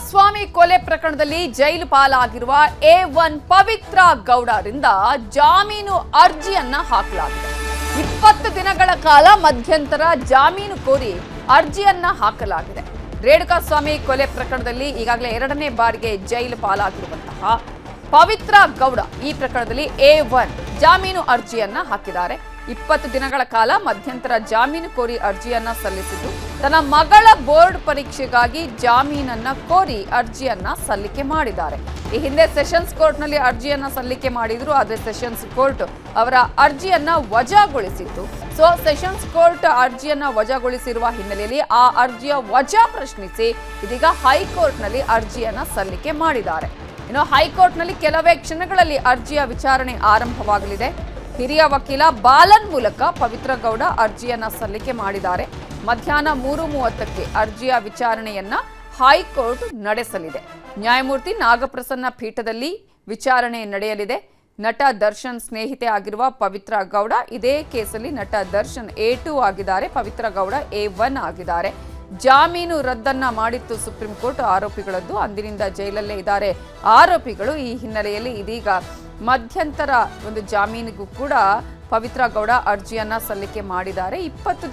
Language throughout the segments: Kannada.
ಸ್ವಾಮಿ ಕೊಲೆ ಪ್ರಕರಣದಲ್ಲಿ ಜೈಲು ಪಾಲಾಗಿರುವ A1 ಪವಿತ್ರ ಗೌಡರಿಂದ ಜಾಮೀನು ಅರ್ಜಿಯನ್ನ ಹಾಕಲಾಗಿದೆ. 20 ದಿನಗಳ ಕಾಲ ಮಧ್ಯಂತರ ಜಾಮೀನು ಕೋರಿ ಅರ್ಜಿಯನ್ನ ಹಾಕಲಾಗಿದೆ. ರೇಣುಕಾಸ್ವಾಮಿ ಕೊಲೆ ಪ್ರಕರಣದಲ್ಲಿ ಈಗಾಗಲೇ 2ನೇ ಬಾರಿಗೆ ಜೈಲು ಪಾಲಾಗಿರುವಂತಹ ಪವಿತ್ರ ಗೌಡ ಈ ಪ್ರಕರಣದಲ್ಲಿ A1 ಜಾಮೀನು ಅರ್ಜಿಯನ್ನ ಹಾಕಿದ್ದಾರೆ. 20 ದಿನಗಳ ಕಾಲ ಮಧ್ಯಂತರ ಜಾಮೀನು ಕೋರಿ ಅರ್ಜಿಯನ್ನ ಸಲ್ಲಿಸಿದ್ದು, ತನ್ನ ಮಗಳ ಬೋರ್ಡ್ ಪರೀಕ್ಷೆಗಾಗಿ ಜಾಮೀನನ್ನ ಕೋರಿ ಅರ್ಜಿಯನ್ನ ಸಲ್ಲಿಕೆ ಮಾಡಿದ್ದಾರೆ. ಈ ಹಿಂದೆ ಸೆಷನ್ಸ್ ಕೋರ್ಟ್ನಲ್ಲಿ ಅರ್ಜಿಯನ್ನ ಸಲ್ಲಿಕೆ ಮಾಡಿದ್ರು, ಆದರೆ ಸೆಷನ್ಸ್ ಕೋರ್ಟ್ ಅವರ ಅರ್ಜಿಯನ್ನ ವಜಾಗೊಳಿಸಿತ್ತು. ಸೆಷನ್ಸ್ ಕೋರ್ಟ್ ಅರ್ಜಿಯನ್ನ ವಜಾಗೊಳಿಸಿರುವ ಹಿನ್ನೆಲೆಯಲ್ಲಿ ಆ ಅರ್ಜಿಯ ವಜಾ ಪ್ರಶ್ನಿಸಿ ಇದೀಗ ಹೈಕೋರ್ಟ್ನಲ್ಲಿ ಅರ್ಜಿಯನ್ನ ಸಲ್ಲಿಕೆ ಮಾಡಿದ್ದಾರೆ. ಇನ್ನು ಹೈಕೋರ್ಟ್ನಲ್ಲಿ ಕೆಲವೇ ಕ್ಷಣಗಳಲ್ಲಿ ಅರ್ಜಿಯ ವಿಚಾರಣೆ ಆರಂಭವಾಗಲಿದೆ. ಹಿರಿಯ ವಕೀಲ ಬಾಲನ್ ಮೂಲಕ ಪವಿತ್ರ ಗೌಡ ಅರ್ಜಿಯನ್ನ ಸಲ್ಲಿಕೆ ಮಾಡಿದ್ದಾರೆ. ಮಧ್ಯಾಹ್ನ 3:30ಕ್ಕೆ ಅರ್ಜಿಯ ವಿಚಾರಣೆಯನ್ನ ಹೈಕೋರ್ಟ್ ನಡೆಸಲಿದೆ. ನ್ಯಾಯಮೂರ್ತಿ ನಾಗಪ್ರಸನ್ನ ಪೀಠದಲ್ಲಿ ವಿಚಾರಣೆ ನಡೆಯಲಿದೆ. ನಟ ದರ್ಶನ್ ಸ್ನೇಹಿತೆ ಆಗಿರುವ ಪವಿತ್ರ ಗೌಡ ಇದೇ ಕೇಸಲ್ಲಿ ನಟ ದರ್ಶನ್ A2 ಆಗಿದ್ದಾರೆ, ಪವಿತ್ರ ಗೌಡ A1 ಆಗಿದ್ದಾರೆ. ಜಾಮೀನು ರದ್ದನ್ನ ಮಾಡಿತ್ತು ಸುಪ್ರೀಂ ಕೋರ್ಟ್ ಆರೋಪಿಗಳದ್ದು. ಅಂದಿನಿಂದ ಜೈಲಲ್ಲೇ ಇದ್ದಾರೆ ಆರೋಪಿಗಳು. ಈ ಹಿನ್ನೆಲೆಯಲ್ಲಿ ಇದೀಗ ಮಧ್ಯಂತರ ಒಂದು ಜಾಮೀನಿಗೂ ಕೂಡ ಪವಿತ್ರ ಗೌಡ ಅರ್ಜಿಯನ್ನ ಸಲ್ಲಿಕೆ ಮಾಡಿದ್ದಾರೆ. 20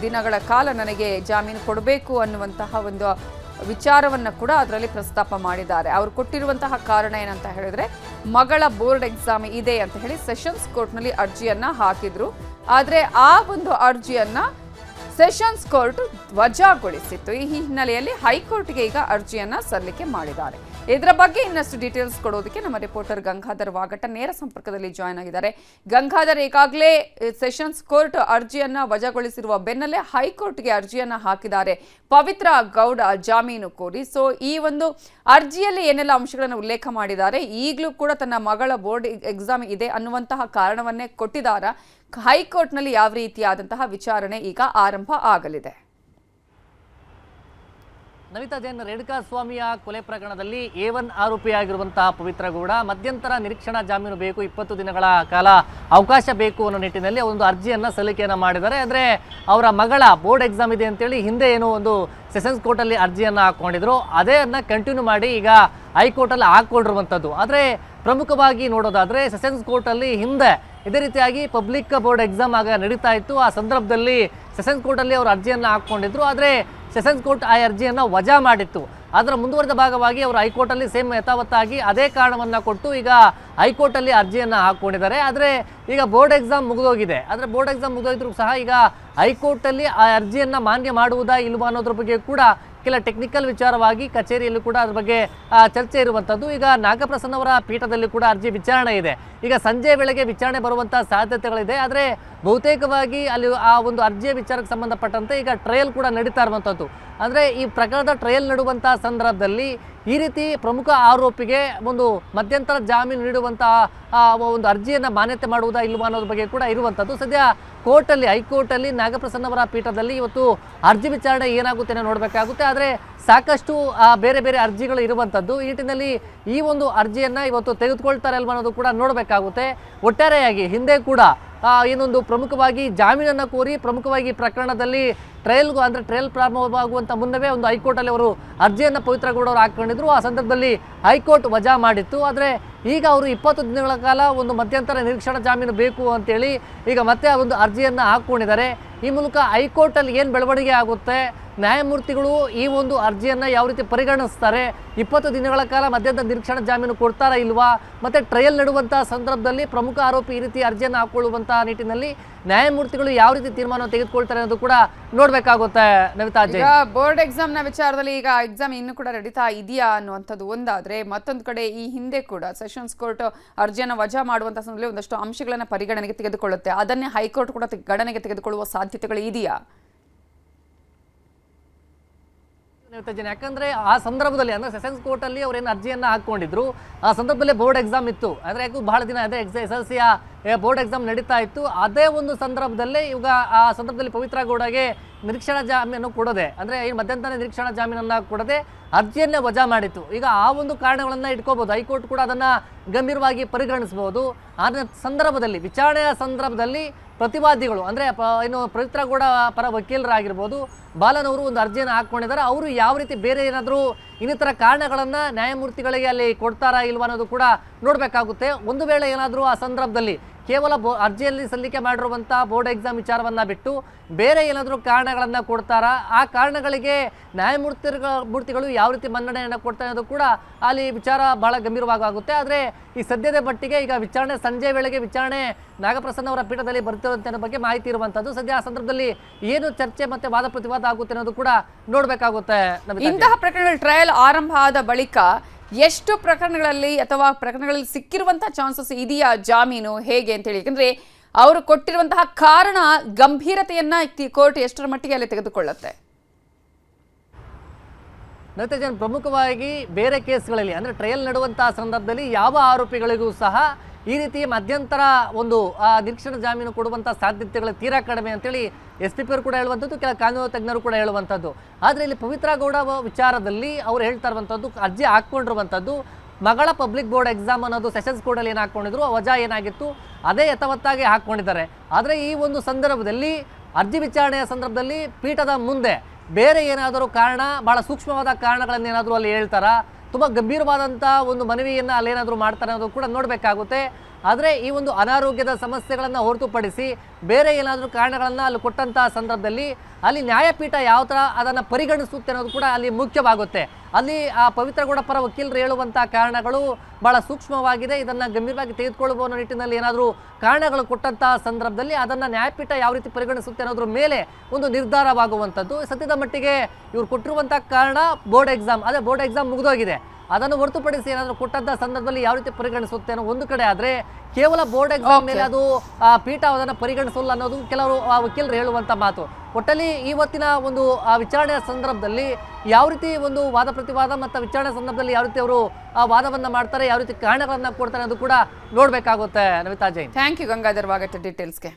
ದಿನಗಳ ಕಾಲ ನನಗೆ ಜಾಮೀನು ಕೊಡಬೇಕು ಅನ್ನುವಂತಹ ಒಂದು ವಿಚಾರವನ್ನ ಕೂಡ ಅದರಲ್ಲಿ ಪ್ರಸ್ತಾಪ ಮಾಡಿದ್ದಾರೆ. ಅವರು ಕೊಟ್ಟಿರುವಂತಹ ಕಾರಣ ಏನಂತ ಹೇಳಿದ್ರೆ, ಮಗಳ ಬೋರ್ಡ್ ಎಕ್ಸಾಮ್ ಇದೆ ಅಂತ ಹೇಳಿ ಸೆಷನ್ಸ್ ಕೋರ್ಟ್ನಲ್ಲಿ ಅರ್ಜಿಯನ್ನ ಹಾಕಿದ್ರು. ಆದರೆ ಆ ಒಂದು ಅರ್ಜಿಯನ್ನ ಸೆಷನ್ಸ್ ಕೋರ್ಟ್ ವಜಾಗೊಳಿಸಿತ್ತು. ಈ ಹಿನ್ನೆಲೆಯಲ್ಲಿ ಹೈಕೋರ್ಟ್ಗೆ ಈಗ ಅರ್ಜಿಯನ್ನ ಸಲ್ಲಿಕೆ ಮಾಡಿದ್ದಾರೆ. ಇದರ ಬಗ್ಗೆ ಇನ್ನಷ್ಟು ಡೀಟೇಲ್ಸ್ ಕೊಡೋದಕ್ಕೆ ನಮ್ಮ ರಿಪೋರ್ಟರ್ ಗಂಗಾಧರ್ ವಾಗಟ ನೇರ ಸಂಪರ್ಕದಲ್ಲಿ ಜಾಯ್ನ್ ಆಗಿದ್ದಾರೆ. ಗಂಗಾಧರ್, ಈಗಾಗಲೇ ಸೆಷನ್ಸ್ ಕೋರ್ಟ್ ಅರ್ಜಿಯನ್ನ ವಜಾಗೊಳಿಸಿರುವ ಬೆನ್ನಲ್ಲೇ ಹೈಕೋರ್ಟ್ಗೆ ಅರ್ಜಿಯನ್ನ ಹಾಕಿದ್ದಾರೆ ಪವಿತ್ರ ಗೌಡ ಜಾಮೀನು ಕೋರಿ. ಈ ಒಂದು ಅರ್ಜಿಯಲ್ಲಿ ಏನೆಲ್ಲ ಅಂಶಗಳನ್ನು ಉಲ್ಲೇಖ ಮಾಡಿದ್ದಾರೆ, ಈಗಲೂ ಕೂಡ ತನ್ನ ಮಗಳ ಬೋರ್ಡ್ ಎಕ್ಸಾಮ್ ಇದೆ ಅನ್ನುವಂತಹ ಕಾರಣವನ್ನೇ ಕೊಟ್ಟಿದ್ದಾರೆ. ಹೈಕೋರ್ಟ್ನಲ್ಲಿ ಯಾವ ರೀತಿಯಾದಂತಹ ವಿಚಾರಣೆ ಈಗ ಆರಂಭ ಆಗಲಿದೆ? ನವಿತಾ ಜೈನ್, ರೇಣುಕಾಸ್ವಾಮಿಯ ಕೊಲೆ ಪ್ರಕರಣದಲ್ಲಿ A1 ಆರೋಪಿಯಾಗಿರುವಂತಹ ಪವಿತ್ರ ಗೌಡ ಮಧ್ಯಂತರ ನಿರೀಕ್ಷಣಾ ಜಾಮೀನು ಬೇಕು, 20 ದಿನಗಳ ಕಾಲ ಅವಕಾಶ ಬೇಕು ಅನ್ನೋ ನಿಟ್ಟಿನಲ್ಲಿ ಒಂದು ಅರ್ಜಿಯನ್ನು ಸಲ್ಲಿಕೆಯನ್ನು ಮಾಡಿದ್ದಾರೆ. ಅಂದರೆ ಅವರ ಮಗಳ ಬೋರ್ಡ್ ಎಕ್ಸಾಮ್ ಇದೆ ಅಂತೇಳಿ ಹಿಂದೆ ಏನು ಒಂದು ಸೆಷನ್ಸ್ ಕೋರ್ಟಲ್ಲಿ ಅರ್ಜಿಯನ್ನು ಹಾಕ್ಕೊಂಡಿದ್ರು, ಅದೇನ್ನು ಕಂಟಿನ್ಯೂ ಮಾಡಿ ಈಗ ಹೈಕೋರ್ಟಲ್ಲಿ ಹಾಕ್ಕೊಂಡಿರುವಂಥದ್ದು. ಆದರೆ ಪ್ರಮುಖವಾಗಿ ನೋಡೋದಾದರೆ ಸೆಷನ್ಸ್ ಕೋರ್ಟಲ್ಲಿ ಹಿಂದೆ ಇದೇ ರೀತಿಯಾಗಿ ಪಬ್ಲಿಕ್ ಬೋರ್ಡ್ ಎಕ್ಸಾಮ್ ಆಗ ನಡೀತಾ ಇತ್ತು. ಆ ಸಂದರ್ಭದಲ್ಲಿ ಸೆಷನ್ಸ್ ಕೋರ್ಟಲ್ಲಿ ಅವರು ಅರ್ಜಿಯನ್ನು ಹಾಕ್ಕೊಂಡಿದ್ರು. ಆದರೆ ಸೆಷನ್ಸ್ ಕೋರ್ಟ್ ಆ ಅರ್ಜಿಯನ್ನು ವಜಾ ಮಾಡಿತ್ತು. ಅದರ ಮುಂದುವರೆದ ಭಾಗವಾಗಿ ಅವರು ಹೈಕೋರ್ಟಲ್ಲಿ ಸೇಮ್ ಯಥಾವತ್ತಾಗಿ ಅದೇ ಕಾರಣವನ್ನು ಕೊಟ್ಟು ಈಗ ಹೈಕೋರ್ಟಲ್ಲಿ ಅರ್ಜಿಯನ್ನು ಹಾಕ್ಕೊಂಡಿದ್ದಾರೆ. ಆದರೆ ಈಗ ಬೋರ್ಡ್ ಎಕ್ಸಾಮ್ ಮುಗಿದೋಗಿದೆ. ಆದರೆ ಬೋರ್ಡ್ ಎಕ್ಸಾಮ್ ಮುಗಿದೋದ್ರೂ ಸಹ ಈಗ ಹೈಕೋರ್ಟಲ್ಲಿ ಆ ಅರ್ಜಿಯನ್ನು ಮಾನ್ಯ ಮಾಡುವುದಾ ಇಲ್ವಾ ಅನ್ನೋದ್ರ ಬಗ್ಗೆ ಕೂಡ ಕೆಲ ಟೆಕ್ನಿಕಲ್ ವಿಚಾರವಾಗಿ ಕಚೇರಿಯಲ್ಲಿ ಕೂಡ ಅದ್ರ ಬಗ್ಗೆ ಚರ್ಚೆ ಇರುವಂಥದ್ದು. ಈಗ ನಾಗಪ್ರಸನ್ನವರ ಪೀಠದಲ್ಲಿ ಕೂಡ ಅರ್ಜಿ ವಿಚಾರಣೆ ಇದೆ. ಈಗ ಸಂಜೆ ವೇಳೆಗೆ ವಿಚಾರಣೆ ಬರುವಂಥ ಸಾಧ್ಯತೆಗಳಿದೆ. ಆದರೆ ಬಹುತೇಕವಾಗಿ ಅಲ್ಲಿ ಆ ಒಂದು ಅರ್ಜಿಯ ವಿಚಾರಕ್ಕೆ ಸಂಬಂಧಪಟ್ಟಂತೆ ಈಗ ಟ್ರಯಲ್ ಕೂಡ ನಡೀತಾ ಇರುವಂಥದ್ದು. ಅಂದರೆ ಈ ಪ್ರಕರಣದ ಟ್ರಯಲ್ ನಡುವಂಥ ಸಂದರ್ಭದಲ್ಲಿ ಈ ರೀತಿ ಪ್ರಮುಖ ಆರೋಪಿಗೆ ಒಂದು ಮಧ್ಯಂತರ ಜಾಮೀನು ನೀಡುವಂತಹ ಒಂದು ಅರ್ಜಿಯನ್ನು ಮಾನ್ಯತೆ ಮಾಡುವುದಾ ಇಲ್ವಾ ಅನ್ನೋದ್ರ ಬಗ್ಗೆ ಕೂಡ ಇರುವಂಥದ್ದು. ಸದ್ಯ ಕೋರ್ಟಲ್ಲಿ ಹೈಕೋರ್ಟಲ್ಲಿ ನಾಗಪ್ರಸನ್ನವರ ಪೀಠದಲ್ಲಿ ಇವತ್ತು ಅರ್ಜಿ ವಿಚಾರಣೆ ಏನಾಗುತ್ತೆ ನೋಡಬೇಕಾಗುತ್ತೆ. ಆದರೆ ಸಾಕಷ್ಟು ಬೇರೆ ಬೇರೆ ಅರ್ಜಿಗಳು ಇರುವಂಥದ್ದು. ಈ ನಿಟ್ಟಿನಲ್ಲಿ ಈ ಒಂದು ಅರ್ಜಿಯನ್ನು ಇವತ್ತು ತೆಗೆದುಕೊಳ್ತಾರೆ ಅಲ್ವಾ ಅನ್ನೋದು ಕೂಡ ನೋಡಬೇಕಾಗುತ್ತೆ. ಒಟ್ಟಾರೆಯಾಗಿ ಹಿಂದೆ ಕೂಡ ಏನೊಂದು ಪ್ರಮುಖವಾಗಿ ಜಾಮೀನನ್ನು ಕೋರಿ ಪ್ರಮುಖವಾಗಿ ಪ್ರಕರಣದಲ್ಲಿ ಟ್ರಯಲ್ ಪ್ರಾರಂಭವಾಗುವಂಥ ಮುನ್ನವೇ ಒಂದು ಹೈಕೋರ್ಟಲ್ಲಿ ಅವರು ಅರ್ಜಿಯನ್ನು ಪವಿತ್ರ ಗೌಡ ಅವರು ಹಾಕ್ಕೊಂಡಿದ್ರು. ಆ ಸಂದರ್ಭದಲ್ಲಿ ಹೈಕೋರ್ಟ್ ವಜಾ ಮಾಡಿತ್ತು. ಆದರೆ ಈಗ ಅವರು 20 ದಿನಗಳ ಕಾಲ ಒಂದು ಮಧ್ಯಂತರ ನಿರೀಕ್ಷಣಾ ಜಾಮೀನು ಬೇಕು ಅಂತೇಳಿ ಈಗ ಮತ್ತೆ ಆ ಒಂದು ಅರ್ಜಿಯನ್ನು ಹಾಕ್ಕೊಂಡಿದ್ದಾರೆ. ಈ ಮೂಲಕ ಹೈಕೋರ್ಟಲ್ಲಿ ಏನು ಬೆಳವಣಿಗೆ ಆಗುತ್ತೆ, ನ್ಯಾಯಮೂರ್ತಿಗಳು ಈ ಒಂದು ಅರ್ಜಿಯನ್ನು ಯಾವ ರೀತಿ ಪರಿಗಣಿಸ್ತಾರೆ, 20 ದಿನಗಳ ಕಾಲ ಮಧ್ಯಂತರ ನಿರೀಕ್ಷಣಾ ಜಾಮೀನು ಕೊಡ್ತಾರಾ ಇಲ್ವಾ, ಮತ್ತು ಟ್ರಯಲ್ ನಡುವಂಥ ಸಂದರ್ಭದಲ್ಲಿ ಪ್ರಮುಖ ಆರೋಪಿ ಈ ರೀತಿ ಅರ್ಜಿಯನ್ನು ಹಾಕ್ಕೊಳ್ಳುವಂಥ ನಿಟ್ಟಿನಲ್ಲಿ ನ್ಯಾಯಮೂರ್ತಿಗಳು ಯಾವ ರೀತಿ ತೀರ್ಮಾನ ತೆಗೆದುಕೊಳ್ತಾರೆ ಅನ್ನೋದು ಕೂಡ ನೋಡಬೇಕಾಗುತ್ತೆ. ನವಿತಾ ಜೈನ್, ಬೋರ್ಡ್ ಎಕ್ಸಾಮ್ನ ವಿಚಾರದಲ್ಲಿ ಈಗ ಎಕ್ಸಾಮ್ ಇನ್ನೂ ಕೂಡ ನಡೀತಾ ಇದೆಯಾ ಅನ್ನುವಂಥದ್ದು ಒಂದಾದರೆ, ಮತ್ತೊಂದು ಕಡೆ ಈ ಹಿಂದೆ ಕೂಡ ಸೆಷನ್ಸ್ ಕೋರ್ಟ್ ಅರ್ಜಿಯನ್ನು ವಜಾ ಮಾಡುವಂಥ ಸಂದರ್ಭದಲ್ಲಿ ಒಂದಷ್ಟು ಅಂಶಗಳನ್ನು ಪರಿಗಣನೆಗೆ ತೆಗೆದುಕೊಳ್ಳುತ್ತೆ. ಅದನ್ನೇ ಹೈಕೋರ್ಟ್ ಕೂಡ ಗಣನೆಗೆ ತೆಗೆದುಕೊಳ್ಳುವ ಸಾಧ್ಯತೆಗಳು ಇದೆಯಾ? ಯಾಕಂದ್ರೆ ಆ ಸಂದರ್ಭದಲ್ಲಿ ಅಂದ್ರೆ ಸೆಷನ್ಸ್ ಕೋರ್ಟ್ ಅಲ್ಲಿ ಅವ್ರೇನು ಅರ್ಜಿಯನ್ನ ಹಾಕೊಂಡಿದ್ರು, ಆ ಸಂದರ್ಭದಲ್ಲಿ ಬೋರ್ಡ್ ಎಕ್ಸಾಮ್ ಇತ್ತು. ಅಂದ್ರೆ ಯಾಕೆ ಬಹಳ ದಿನ ಅದೇ SSLC ಬೋರ್ಡ್ ಎಕ್ಸಾಮ್ ನಡೀತಾ ಇತ್ತು. ಅದೇ ಒಂದು ಸಂದರ್ಭದಲ್ಲೇ ಈಗ ಆ ಸಂದರ್ಭದಲ್ಲಿ ಪವಿತ್ರ ಗೌಡಗೆ ನಿರೀಕ್ಷಣಾ ಜಾಮೀನು ಕೊಡದೆ, ಅಂದ್ರೆ ಈ ಮಧ್ಯಂತರ ನಿರೀಕ್ಷಣಾ ಜಾಮೀನನ್ನ ಕೊಡದೆ ಅರ್ಜಿಯನ್ನೇ ವಜಾ ಮಾಡಿತ್ತು. ಈಗ ಆ ಒಂದು ಕಾರಣಗಳನ್ನ ಇಟ್ಕೋಬಹುದು, ಹೈಕೋರ್ಟ್ ಕೂಡ ಅದನ್ನ ಗಂಭೀರವಾಗಿ ಪರಿಗಣಿಸಬಹುದು. ಆ ಸಂದರ್ಭದಲ್ಲಿ ವಿಚಾರಣೆಯ ಸಂದರ್ಭದಲ್ಲಿ ಪ್ರತಿವಾದಿಗಳು ಅಂದರೆ ಏನು ಪವಿತ್ರ ಗೌಡ ಪರ ವಕೀಲರಾಗಿರ್ಬೋದು, ಬಾಲನವರು ಒಂದು ಅರ್ಜಿಯನ್ನು ಹಾಕ್ಕೊಂಡಿದ್ದಾರೆ. ಅವರು ಯಾವ ರೀತಿ ಬೇರೆ ಏನಾದರೂ ಇನ್ನಿತರ ಕಾರಣಗಳನ್ನು ನ್ಯಾಯಮೂರ್ತಿಗಳಿಗೆ ಅಲ್ಲಿ ಕೊಡ್ತಾರಾ ಇಲ್ವಾ ಅನ್ನೋದು ಕೂಡ ನೋಡಬೇಕಾಗುತ್ತೆ. ಒಂದು ವೇಳೆ ಏನಾದರೂ ಆ ಸಂದರ್ಭದಲ್ಲಿ ಕೇವಲ ಅರ್ಜಿಯಲ್ಲಿ ಸಲ್ಲಿಕೆ ಮಾಡಿರುವಂಥ ಬೋರ್ಡ್ ಎಕ್ಸಾಮ್ ವಿಚಾರವನ್ನು ಬಿಟ್ಟು ಬೇರೆ ಏನಾದರೂ ಕಾರಣಗಳನ್ನು ಕೊಡ್ತಾರಾ, ಆ ಕಾರಣಗಳಿಗೆ ನ್ಯಾಯಮೂರ್ತಿಗಳು ಯಾವ ರೀತಿ ಮನ್ನಣೆಯನ್ನು ಕೊಡ್ತಾರೆ ಅನ್ನೋದು ಕೂಡ ಅಲ್ಲಿ ವಿಚಾರ ಭಾಳ ಗಂಭೀರವಾಗುತ್ತೆ. ಆದರೆ ಈ ಸದ್ಯದ ಮಟ್ಟಿಗೆ ಈಗ ವಿಚಾರಣೆ ಸಂಜೆ ವೇಳೆಗೆ ವಿಚಾರಣೆ ನಾಗಪ್ರಸನ್ನ ಅವರ ಪೀಠದಲ್ಲಿ ಬರ್ತಿರುವಂಥ ಬಗ್ಗೆ ಮಾಹಿತಿ ಇರುವಂಥದ್ದು. ಸದ್ಯ ಆ ಸಂದರ್ಭದಲ್ಲಿ ಏನು ಚರ್ಚೆ ಮತ್ತೆ ವಾದ ಪ್ರತಿವಾದ ಆಗುತ್ತೆ ಅನ್ನೋದು ಕೂಡ ನೋಡಬೇಕಾಗುತ್ತೆ. ಇಂತಹ ಪ್ರಕರಣಗಳ ಟ್ರಯಲ್ ಆರಂಭ ಆದ ಬಳಿಕ ಎಷ್ಟು ಪ್ರಕರಣಗಳಲ್ಲಿ ಅಥವಾ ಪ್ರಕರಣಗಳಲ್ಲಿ ಸಿಕ್ಕಿರುವಂತಹ ಚಾನ್ಸಸ್ ಇದೆಯಾ ಜಾಮೀನು ಹೇಗೆ ಅಂತ ಹೇಳಿ? ಯಾಕಂದ್ರೆ ಅವರು ಕೊಟ್ಟಿರುವಂತಹ ಕಾರಣ ಗಂಭೀರತೆಯನ್ನ ಕೋರ್ಟ್ ಎಷ್ಟರ ಮಟ್ಟಿಗೆ ಅಲ್ಲಿ ತೆಗೆದುಕೊಳ್ಳುತ್ತೆ? ನವತೇಜನ್, ಪ್ರಮುಖವಾಗಿ ಬೇರೆ ಕೇಸ್ಗಳಲ್ಲಿ ಅಂದರೆ ಟ್ರಯಲ್ ನಡೆಯುವಂತಹ ಸಂದರ್ಭದಲ್ಲಿ ಯಾವ ಆರೋಪಿಗಳಿಗೂ ಸಹ ಈ ರೀತಿ ಮಧ್ಯಂತರ ಒಂದು ನಿರೀಕ್ಷಣಾ ಜಾಮೀನು ಕೊಡುವಂಥ ಸಾಧ್ಯತೆಗಳು ತೀರಾ ಕಡಿಮೆ ಅಂತೇಳಿ SPP ಅವರು ಕೂಡ ಹೇಳುವಂಥದ್ದು, ಕೆಲ ಕಾನೂನು ತಜ್ಞರು ಕೂಡ ಹೇಳುವಂಥದ್ದು. ಆದರೆ ಇಲ್ಲಿ ಪವಿತ್ರ ಗೌಡ ವಿಚಾರದಲ್ಲಿ ಅವ್ರು ಹೇಳ್ತಾ ಇರುವಂಥದ್ದು, ಅರ್ಜಿ ಹಾಕ್ಕೊಂಡಿರುವಂಥದ್ದು ಮಗಳ ಪಬ್ಲಿಕ್ ಬೋರ್ಡ್ ಎಕ್ಸಾಮ್ ಅನ್ನೋದು ಸೆಷನ್ಸ್ ಕೋರ್ಟಲ್ಲಿ ಏನು ಹಾಕ್ಕೊಂಡಿದ್ರು, ವಜಾ ಏನಾಗಿತ್ತು ಅದೇ ಯಥಾವತ್ತಾಗಿ ಹಾಕ್ಕೊಂಡಿದ್ದಾರೆ. ಆದರೆ ಈ ಒಂದು ಸಂದರ್ಭದಲ್ಲಿ ಅರ್ಜಿ ವಿಚಾರಣೆಯ ಸಂದರ್ಭದಲ್ಲಿ ಪೀಠದ ಮುಂದೆ ಬೇರೆ ಏನಾದರೂ ಕಾರಣ, ಭಾಳ ಸೂಕ್ಷ್ಮವಾದ ಕಾರಣಗಳನ್ನೇನಾದರೂ ಅಲ್ಲಿ ಹೇಳ್ತಾರಾ, ತುಂಬ ಗಂಭೀರವಾದಂಥ ಒಂದು ಮನವಿಯನ್ನು ಅಲ್ಲೇನಾದರೂ ಮಾಡ್ತಾರೆ ಅನ್ನೋದು ಕೂಡ ನೋಡಬೇಕಾಗುತ್ತೆ. ಆದರೆ ಈ ಒಂದು ಅನಾರೋಗ್ಯದ ಸಮಸ್ಯೆಗಳನ್ನು ಹೊರತುಪಡಿಸಿ ಬೇರೆ ಏನಾದರೂ ಕಾರಣಗಳನ್ನು ಅಲ್ಲಿ ಕೊಟ್ಟಂಥ ಸಂದರ್ಭದಲ್ಲಿ ಅಲ್ಲಿ ನ್ಯಾಯಪೀಠ ಯಾವ ಥರ ಅದನ್ನು ಪರಿಗಣಿಸುತ್ತೆ ಅನ್ನೋದು ಕೂಡ ಅಲ್ಲಿ ಮುಖ್ಯವಾಗುತ್ತೆ. ಅಲ್ಲಿ ಆ ಪವಿತ್ರ ಗೌಡ ಪರ ವಕೀಲರು ಹೇಳುವಂಥ ಕಾರಣಗಳು ಭಾಳ ಸೂಕ್ಷ್ಮವಾಗಿದೆ, ಇದನ್ನು ಗಂಭೀರವಾಗಿ ತೆಗೆದುಕೊಳ್ಳುವ ನಿಟ್ಟಿನಲ್ಲಿ ಏನಾದರೂ ಕಾರಣಗಳು ಕೊಟ್ಟಂಥ ಸಂದರ್ಭದಲ್ಲಿ ಅದನ್ನು ನ್ಯಾಯಪೀಠ ಯಾವ ರೀತಿ ಪರಿಗಣಿಸುತ್ತೆ ಅನ್ನೋದ್ರ ಮೇಲೆ ಒಂದು ನಿರ್ಧಾರವಾಗುವಂಥದ್ದು. ಸದ್ಯದ ಮಟ್ಟಿಗೆ ಇವ್ರು ಕೊಟ್ಟಿರುವಂಥ ಕಾರಣ ಬೋರ್ಡ್ ಎಕ್ಸಾಮ್, ಅದೇ ಬೋರ್ಡ್ ಎಕ್ಸಾಮ್ ಮುಗಿದೋಗಿದೆ, ಅದನ್ನು ಹೊರತುಪಡಿಸಿ ಏನಾದರೂ ಕೊಟ್ಟಂಥ ಸಂದರ್ಭದಲ್ಲಿ ಯಾವ ರೀತಿ ಪರಿಗಣಿಸುತ್ತೆ ಅನ್ನೋ ಒಂದು ಕಡೆ. ಆದರೆ ಕೇವಲ ಬೋರ್ಡ್ ಎಕ್ಸಾಮ್ ಮೇಲೆ ಅದು ಪೀಠ ಅದನ್ನು ಪರಿಗಣಿಸಲ್ಲ ಅನ್ನೋದು ಕೆಲವರು ವಕೀಲರು ಹೇಳುವಂಥ ಮಾತು. ಒಟ್ಟಲ್ಲಿ ಇವತ್ತಿನ ಒಂದು ವಿಚಾರಣೆಯ ಸಂದರ್ಭದಲ್ಲಿ ಯಾವ ರೀತಿ ಒಂದು ವಾದ ಪ್ರತಿವಾದ ಮತ್ತು ವಿಚಾರಣೆ ಸಂದರ್ಭದಲ್ಲಿ ಯಾವ ರೀತಿ ಅವರು ವಾದವನ್ನು ಮಾಡ್ತಾರೆ, ಯಾವ ರೀತಿ ಕಾರಣಗಳನ್ನು ಕೊಡ್ತಾರೆ ಅನ್ನೋದು ಕೂಡ ನೋಡಬೇಕಾಗುತ್ತೆ. ನವಿತಾ ಜೈನ್, ಥ್ಯಾಂಕ್ ಯು ಗಂಗಾಧರ್ ವಾಗಟ್ ಡೀಟೇಲ್ಸ್ಗೆ.